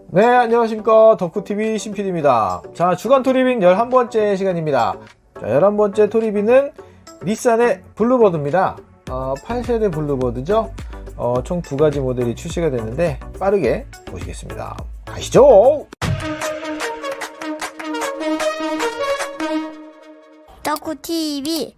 네, 안녕하십니까. 덕후TV 신PD입니다. 자, 주간 토리빙 11번째 시간입니다. 자, 11번째 토리빙은 닛산의 블루버드입니다. 8세대 블루버드죠. 총 2가지 모델이 출시가 됐는데 빠르게 보시겠습니다. 가시죠! 덕후TV.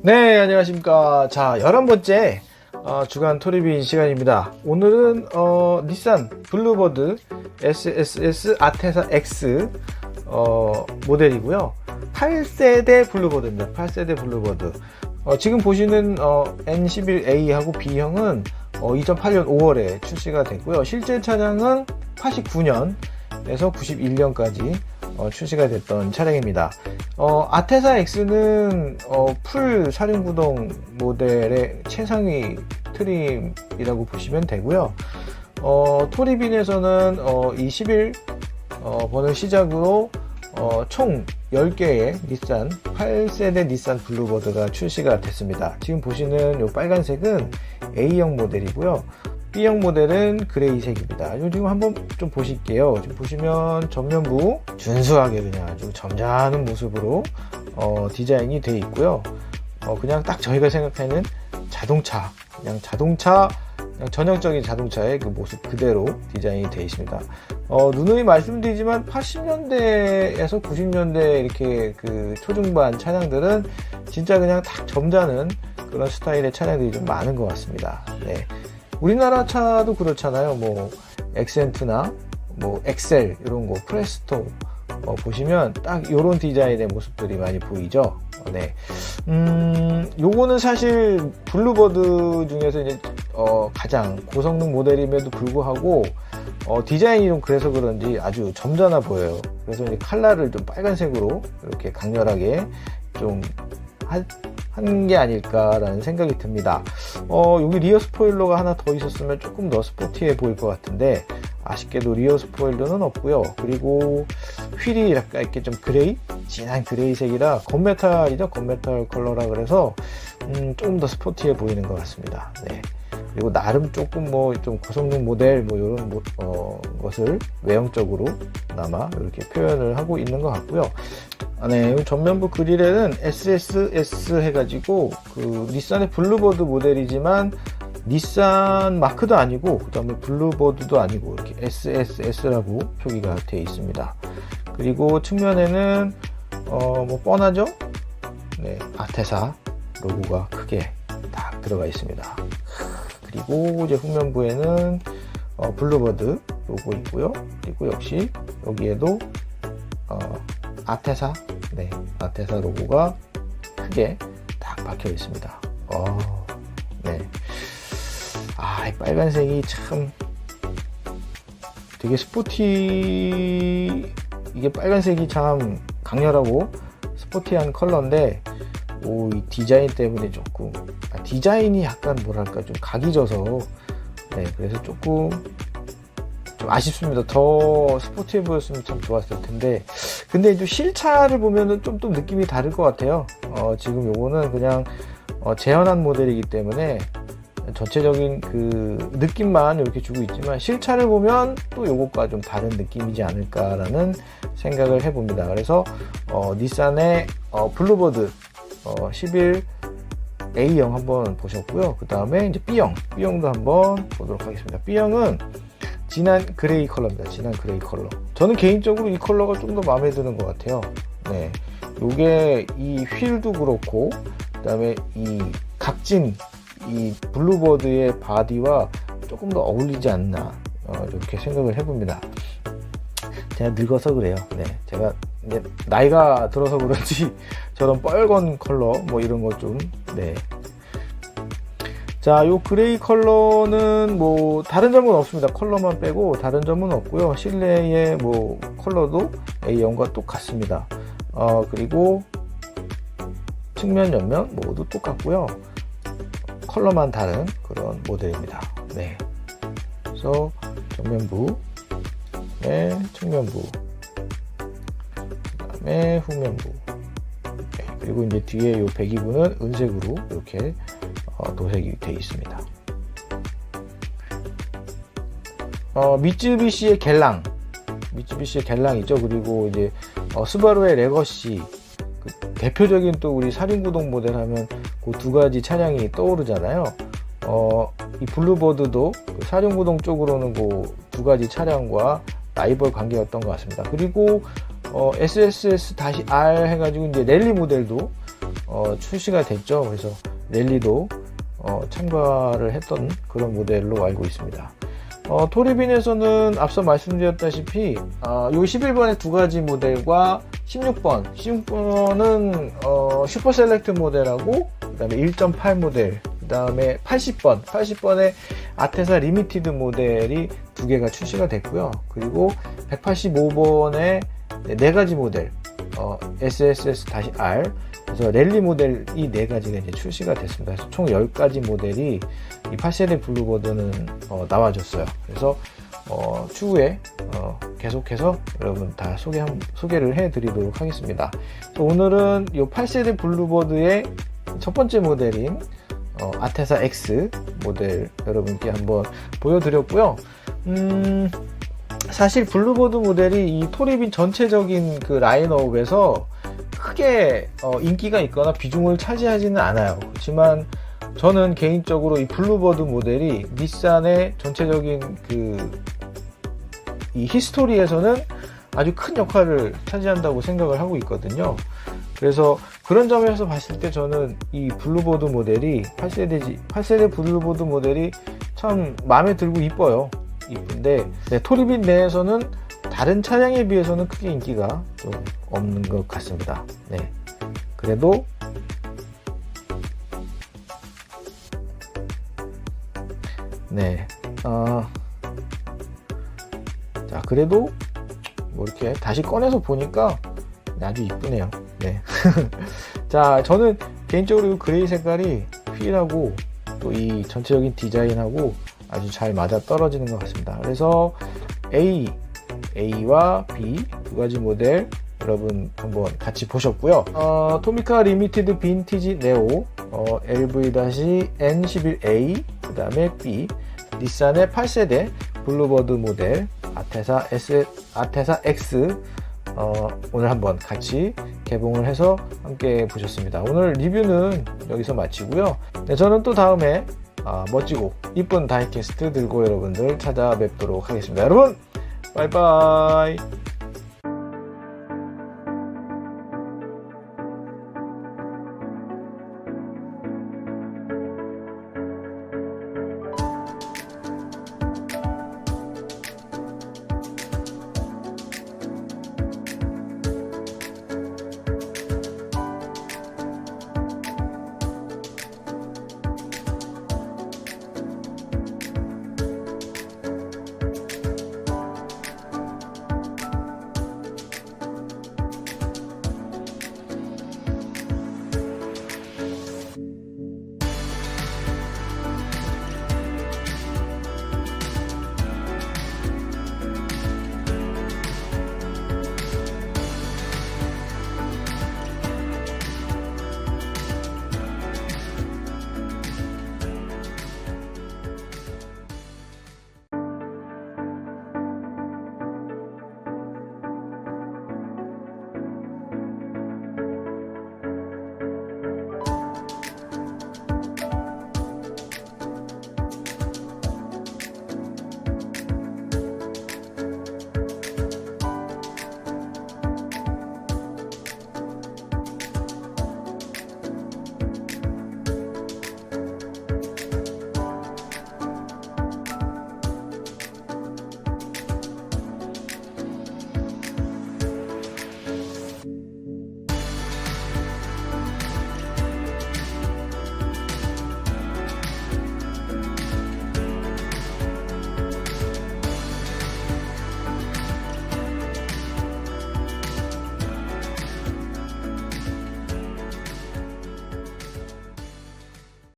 네, 안녕하십니까. 자, 11번째 주간 토리빙 시간입니다. 오늘은 닛산 블루버드 SSS 아테사 X 모델이고요. 8세대 블루버드입니다. 8세대 블루버드. 지금 보시는 N11A하고 B형은 2008년 5월에 출시가 됐고요. 실제 차량은 89년에서 91년까지 출시가 됐던 차량입니다. 아테사 X는 풀 사륜구동 모델의 최상위 트림이라고 보시면 되고요. 토리빈에서는 21 번을 시작으로 총 10개의 닛산 8세대 닛산 블루버드가 출시가 됐습니다. 지금 보시는 이 빨간색은 A형 모델이고요. B형 모델은 그레이색입니다. 지금 한번 좀 보실게요. 지금 보시면 전면부 준수하게 그냥 아주 점잖은 모습으로 디자인이 되어 있고요. 그냥 딱 저희가 생각하는 자동차, 그냥 전형적인 자동차의 그 모습 그대로 디자인이 되어 있습니다. 누누이 말씀드리지만 80년대에서 90년대 이렇게 그 초중반 차량들은 진짜 그냥 딱 점잖은 그런 스타일의 차량들이 좀 많은 것 같습니다. 네. 우리나라 차도 그렇잖아요. 뭐 엑센트나 뭐 엑셀 이런 거, 프레스토 보시면 딱 이런 디자인의 모습들이 많이 보이죠. 네. 요거는 사실 블루버드 중에서 이제 가장 고성능 모델임에도 불구하고 디자인이 좀 그래서 그런지 아주 점잖아 보여요. 그래서 이제 컬러를 좀 빨간색으로 이렇게 강렬하게 좀 한 게 아닐까라는 생각이 듭니다. 여기 리어 스포일러가 하나 더 있었으면 조금 더 스포티해 보일 것 같은데 아쉽게도 리어 스포일러는 없고요. 그리고 휠이 약간 이렇게 좀 그레이, 진한 그레이색이라 건메탈이죠. 건메탈 컬러라 그래서 조금 더 스포티해 보이는 것 같습니다. 네. 그리고 나름 조금 뭐 좀 고성능 모델 뭐 이런 것을 외형적으로 나마 이렇게 표현을 하고 있는 것 같고요. 네, 전면부 그릴에는 SSS 해가지고 그 닛산의 블루버드 모델이지만 닛산 마크도 아니고 그 다음에 블루버드도 아니고 이렇게 SSS라고 표기가 되어 있습니다. 그리고 측면에는 뭐 뻔하죠? 네, 아테사 로고가 크게 딱 들어가 있습니다. 그리고 이제 후면부에는 블루버드 로고 있고요. 그리고 역시 여기에도 아테사, 네, 아테사 로고가 크게 딱 박혀 있습니다. 네. 이 빨간색이 참 되게 이게 빨간색이 참 강렬하고 스포티한 컬러인데, 이 디자인 때문에 조금, 디자인이 약간 뭐랄까 좀 각이 져서, 네, 그래서 조금 좀 아쉽습니다. 더 스포티해 보였으면 참 좋았을 텐데, 근데 이제 실차를 보면은 좀 느낌이 다를 것 같아요. 지금 요거는 그냥 재현한 모델이기 때문에 전체적인 그 느낌만 이렇게 주고 있지만 실차를 보면 또 요것과 좀 다른 느낌이지 않을까라는 생각을 해봅니다. 그래서 닛산의 블루버드 11A형 한번 보셨고요. 그 다음에 이제 B형도 한번 보도록 하겠습니다. B형은 진한 그레이 컬러입니다. 진한 그레이 컬러. 저는 개인적으로 이 컬러가 좀 더 마음에 드는 것 같아요. 네, 요게 이 휠도 그렇고, 그 다음에 이 각진 이 블루버드의 바디와 조금 더 어울리지 않나, 이렇게 생각을 해봅니다. 제가 늙어서 그래요. 네, 제가 이제 나이가 들어서 그런지 저런 빨간 컬러 뭐 이런 거 좀, 네. 자, 요 그레이 컬러는 뭐 다른 점은 없습니다. 컬러만 빼고 다른 점은 없고요. 실내의 뭐 컬러도 A형과 똑같습니다. 그리고 측면 옆면 모두 똑같고요. 컬러만 다른 그런 모델입니다. 네. 그래서 정면부, 네, 측면부, 그 다음에 후면부, 네, 그리고 이제 뒤에 요 배기구는 은색으로 이렇게 도색이 되어 있습니다. 미쯔비시의 갤랑이죠. 그리고 이제 스바루의 레거시, 그 대표적인 또 우리 사륜구동 모델 하면 그 두 가지 차량이 떠오르잖아요. 이 블루버드도 그 사륜구동 쪽으로는 그 두 가지 차량과 라이벌 관계였던 것 같습니다. 그리고 SSS-R 해가지고 이제 랠리 모델도 출시가 됐죠. 그래서 랠리도 참가를 했던 그런 모델로 알고 있습니다. 토리빈에서는 앞서 말씀드렸다시피 요 11번의 두 가지 모델과 16번은 슈퍼 셀렉트 모델하고, 그 다음에 1.8 모델, 그 다음에 80번의 아테사 리미티드 모델이 두 개가 출시가 됐고요. 그리고 185번의 네 가지 모델, SSS-R, 그래서 랠리 모델이 네 가지가 이제 출시가 됐습니다. 그래서 총 10가지 모델이 이 8세대 블루버드는 나와줬어요. 그래서 추후에 계속해서 여러분 다 소개를 해드리도록 하겠습니다. 오늘은 이 8세대 블루버드의 첫 번째 모델인 아테사 X 모델 여러분께 한번 보여드렸고요. 사실 블루버드 모델이 이 토리빈 전체적인 그 라인업에서 크게 인기가 있거나 비중을 차지하지는 않아요. 그렇지만 저는 개인적으로 이 블루버드 모델이 닛산의 전체적인 이 히스토리에서는 아주 큰 역할을 차지한다고 생각을 하고 있거든요. 그래서 그런 점에서 봤을 때 저는 이 블루버드 모델이 8세대 블루버드 모델이 참 마음에 들고 이뻐요. 이쁜데 네, 토리빈 내에서는 다른 차량에 비해서는 크게 인기가 좀 없는 것 같습니다. 네, 그래도 네, 자, 그래도 뭐 이렇게 다시 꺼내서 보니까 아주 이쁘네요. 네. 자, 저는 개인적으로 이 그레이 색깔이 휠하고 또 이 전체적인 디자인하고 아주 잘 맞아 떨어지는 것 같습니다. 그래서 A와 B 두 가지 모델 여러분 한번 같이 보셨고요. 토미카 리미티드 빈티지 네오 LV-N11A, 그 다음에 B, 닛산의 8세대 블루버드 모델 아테사 X 오늘 한번 같이 개봉을 해서 함께 보셨습니다. 오늘 리뷰는 여기서 마치고요. 네, 저는 또 다음에 멋지고 이쁜 다이캐스트 들고 여러분들 찾아뵙도록 하겠습니다. 여러분, 바이바이.